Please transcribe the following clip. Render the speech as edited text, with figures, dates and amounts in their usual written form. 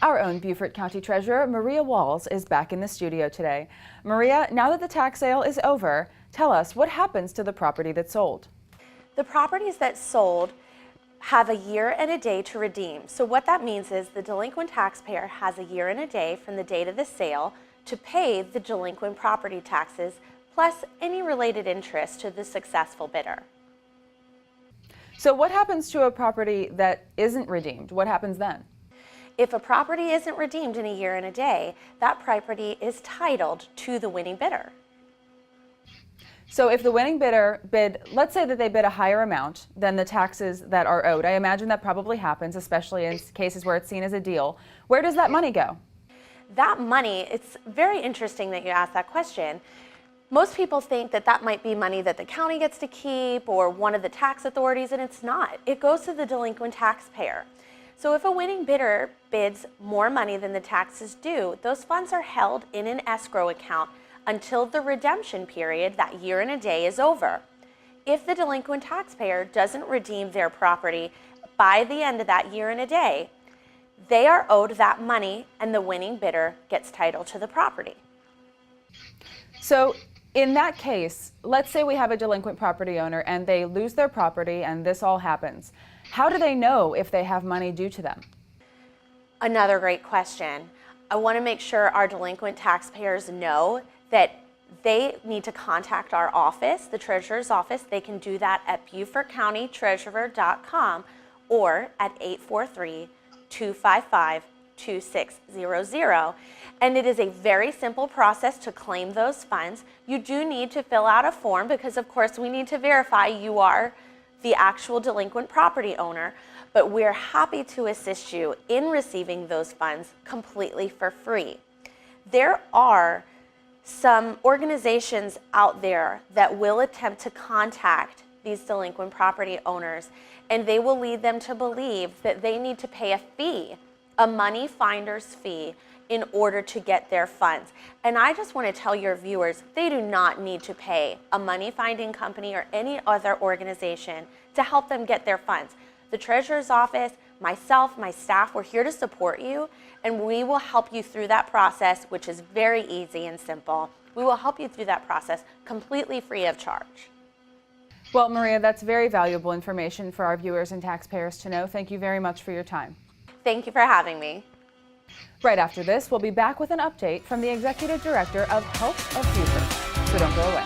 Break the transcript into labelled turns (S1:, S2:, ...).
S1: Our own Beaufort County Treasurer, Maria Walls, is back in the studio today. Maria, now that the tax sale is over, tell us what happens to the property that sold.
S2: The properties that sold have a year and a day to redeem. So what that means is the delinquent taxpayer has a year and a day from the date of the sale to pay the delinquent property taxes plus any related interest to the successful bidder.
S1: So what happens to a property that isn't redeemed? What happens then?
S2: If a property isn't redeemed in a year and a day, that property is titled to the winning bidder.
S1: So if the winning bidder let's say that they bid a higher amount than the taxes that are owed, I imagine that probably happens, especially in cases where it's seen as a deal. Where does that money go?
S2: That money, it's very interesting that you asked that question. Most people think that that might be money that the county gets to keep or one of the tax authorities, and it's not. It goes to the delinquent taxpayer. So if a winning bidder bids more money than the taxes due, those funds are held in an escrow account until the redemption period, that year and a day, is over. If the delinquent taxpayer doesn't redeem their property by the end of that year and a day, they are owed that money and the winning bidder gets title to the property.
S1: So in that case, let's say we have a delinquent property owner and they lose their property and this all happens. How do they know if they have money due to them?
S2: Another great question. I want to make sure our delinquent taxpayers know that they need to contact our office, the Treasurer's office. They can do that at BeaufortCountyTreasurer.com or at 843-255-2600. And it is a very simple process to claim those funds. You do need to fill out a form because, of course, we need to verify you are the actual delinquent property owner, but we're happy to assist you in receiving those funds completely for free. There are some organizations out there that will attempt to contact these delinquent property owners, and they will lead them to believe that they need to pay a fee, a money finder's fee, in order to get their funds. And I just want to tell your viewers, they do not need to pay a money finding company or any other organization to help them get their funds. The Treasurer's office, myself, my staff, we're here to support you, and we will help you through that process, which is very easy and simple. We will help you through that process completely free of charge.
S1: Well, Maria, that's very valuable information for our viewers and taxpayers to know. Thank you very much for your time.
S2: Thank you for having me.
S1: Right after this, we'll be back with an update from the Executive Director of Health of Beaufort. So don't go away.